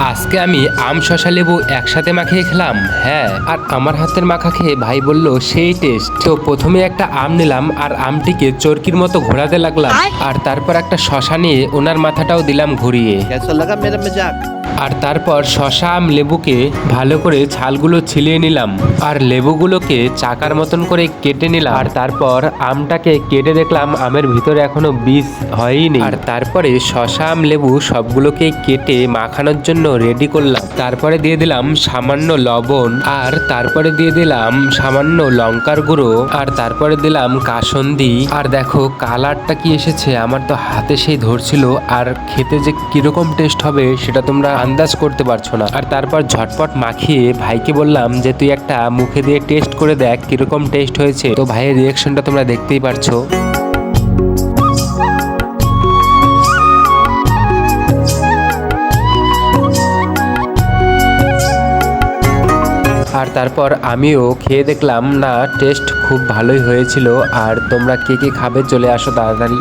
আজকে আমি আম শসা লেবু একসাথে মাখিয়ে খেলাম। হ্যাঁ, আর আমার হাতের মাখা খেয়ে ভাই বলল সেই টেস্ট। তো প্রথমে একটা আম নিলাম আর আমটিকে চরকির মতো ঘোরাতে লাগলাম, আর তারপর একটা শসা নিয়ে ওনার মাথাটাও দিলাম ঘুরিয়ে। कैसा लगा मेरा मजाक? আর তারপর শসা আম লেবুকে ভালো করে ছালগুলো ছিলিয়ে নিলাম আর লেবুগুলোকে চাকার মতন করে কেটে নিলাম। আর তারপর আমটাকে কেটে দেখলাম আমের ভিতরে এখনো বীজ হয়নি। আর তারপরে শসা আম লেবু সবগুলোকে কেটে মাখানোর জন্য রেডি করলাম। তারপরে দিয়ে দিলাম সামান্য লবণ, আর তারপরে দিয়ে দিলাম সামান্য লঙ্কার গুঁড়ো, আর তারপরে দিলাম কাসন্দি। আর দেখো কালারটা কি এসেছে, আমার তো হাতে সেই ধরছিল। আর খেতে যে কিরকম টেস্ট হবে সেটা তোমরা আন্দাজ করতে পারছো না। আর তারপর ঝটপট মাখিয়ে ভাইকে বললাম যে তুই একটা মুখে দিয়ে টেস্ট করে দেখ কিরকম টেস্ট হয়েছে। তো ভাইয়ের রিয়াকশনটা তোমরা দেখতেই পারছো। আর তারপর আমিও খেয়ে দেখলাম, না টেস্ট খুব ভালোই হয়েছিল। আর তোমরা কে কে খাবে চলে আসো তাড়াতাড়ি।